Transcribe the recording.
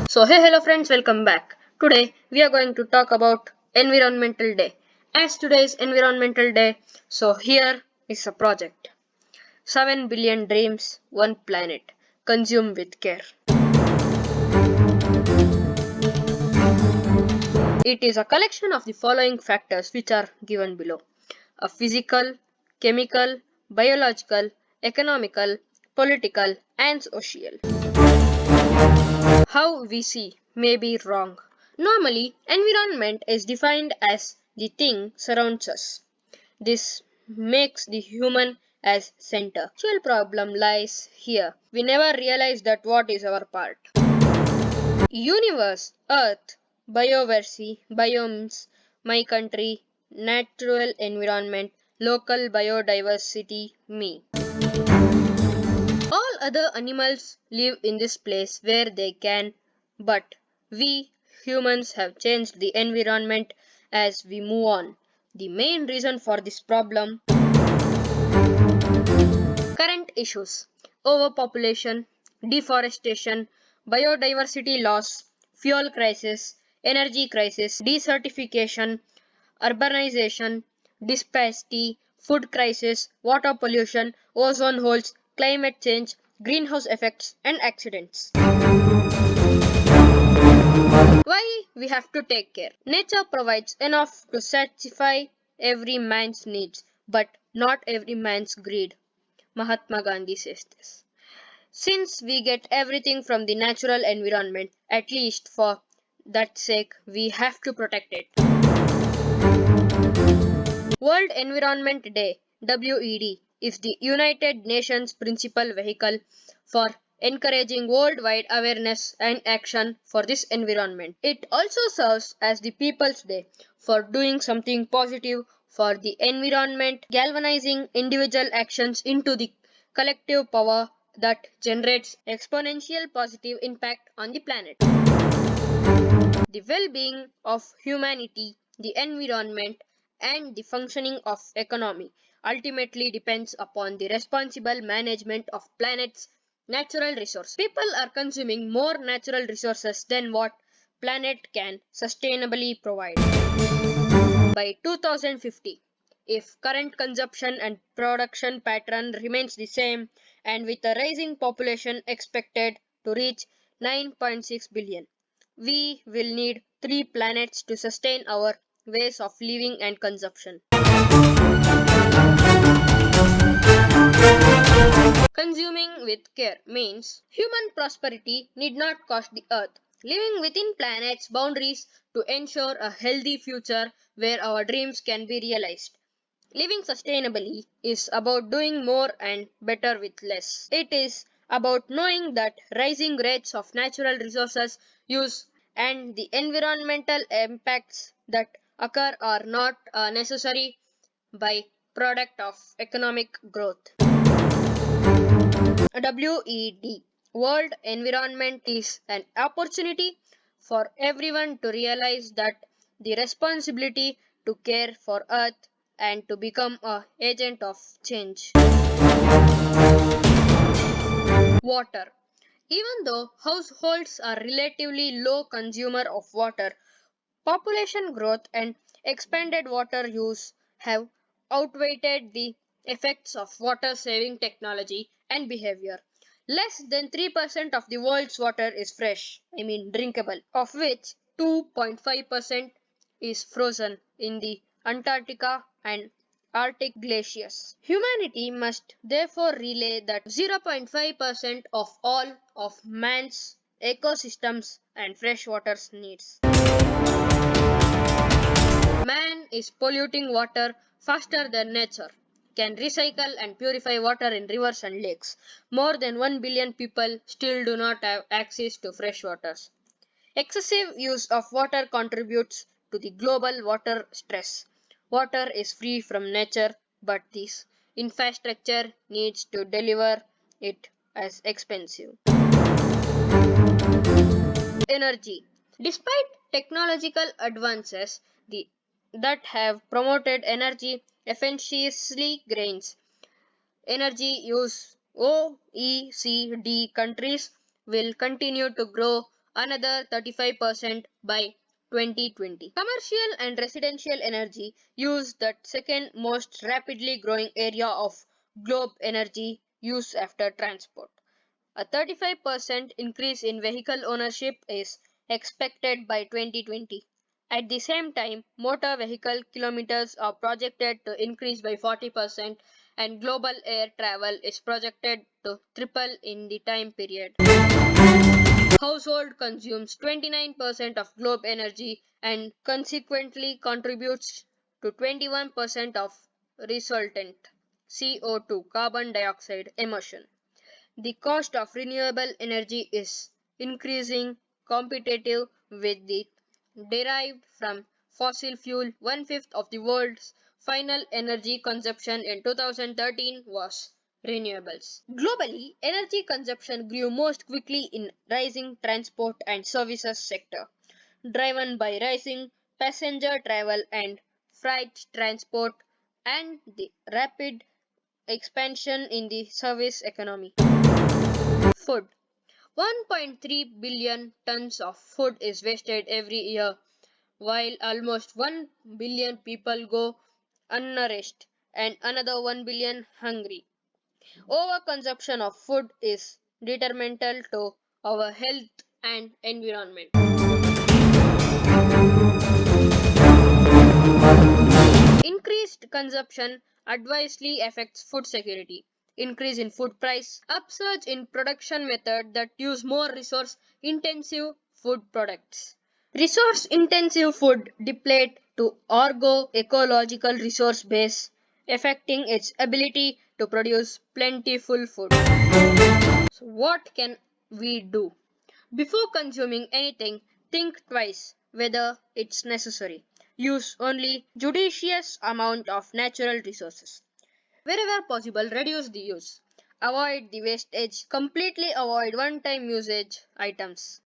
So hey hello friends, welcome back. Today we are going to talk about Environmental Day. As today is Environmental Day, so here is a project. 7 billion dreams, 1 planet. Consume with care. It is a collection of the following factors which are given below. A physical, chemical, biological, economical, political and social. How we see may be wrong. Normally, environment is defined as the thing surrounds us. This makes the human as center. Actual problem lies here. We never realize that what is our part. Universe, Earth, bioversity, biomes, my country, natural environment, local biodiversity, me. All other animals live in this place where they can, but we humans have changed the environment as we move on. The main reason for this problem: current issues, overpopulation, deforestation, biodiversity loss, fuel crisis, energy crisis, desertification, urbanization, disparity, food crisis, water pollution, ozone holes, climate change, greenhouse effects, and accidents. Why we have to take care? Nature provides enough to satisfy every man's needs, but not every man's greed. Mahatma Gandhi says this. Since we get everything from the natural environment, at least for that sake, we have to protect it. World Environment Day (WED) is the United Nations principal vehicle for encouraging worldwide awareness and action for this environment. It also serves as the People's Day for doing something positive for the environment, galvanizing individual actions into the collective power that generates exponential positive impact on the planet. The well-being of humanity, the environment, and the functioning of economy ultimately depends upon the responsible management of planet's natural resources. People are consuming more natural resources than what planet can sustainably provide. By 2050, if current consumption and production pattern remains the same, and with a rising population expected to reach 9.6 billion, we will need 3 planets to sustain our ways of living and consumption. Consuming with care means human prosperity need not cost the earth. Living within planet's boundaries to ensure a healthy future where our dreams can be realized. Living sustainably is about doing more and better with less. It is about knowing that rising rates of natural resources use and the environmental impacts that occur are not a necessary by product of economic growth. WED World Environment is an opportunity for everyone to realize that the responsibility to care for Earth and to become a agent of change. Water. Even though households are relatively low consumer of water, population growth and expanded water use have outweighed the effects of water saving technology and behavior. Less than 3% of the world's water is fresh, I mean drinkable, of which 2.5% is frozen in the Antarctica and Arctic glaciers. Humanity must therefore relay that 0.5% of all of man's ecosystems and freshwater needs. Man is polluting water faster than nature can recycle and purify water in rivers and lakes. More than 1 billion people still do not have access to fresh waters. Excessive use of water contributes to the global water stress. Water is free from nature, but this infrastructure needs to deliver it as expensive. Energy. Despite technological advances that have promoted energy efficiency gains. Energy use OECD countries will continue to grow another 35% by 2020. Commercial and residential energy use the second most rapidly growing area of globe energy use after transport. A 35% increase in vehicle ownership is expected by 2020. At the same time, motor vehicle kilometers are projected to increase by 40% and global air travel is projected to triple in the time period. Household consumes 29% of globe energy and consequently contributes to 21% of resultant CO2 carbon dioxide emission. The cost of renewable energy is increasing competitive with the derived from fossil fuel. One-fifth of the world's final energy consumption in 2013 was renewables. Globally, energy consumption grew most quickly in rising transport and services sector, driven by rising passenger travel and freight transport and the rapid expansion in the service economy. Food. 1.3 billion tons of food is wasted every year, while almost 1 billion people go unnourished and another 1 billion hungry. Overconsumption of food is detrimental to our health and environment. Increased consumption adversely affects food security. Increase in food price, upsurge in production method that use more resource intensive food products. Resource intensive food deplete to orgo ecological resource base, affecting its ability to produce plentiful food. So what can we do? Before consuming anything, think twice whether it's necessary. Use only judicious amount of natural resources. Wherever possible, reduce the use. Avoid the wastage. Completely avoid one-time usage items.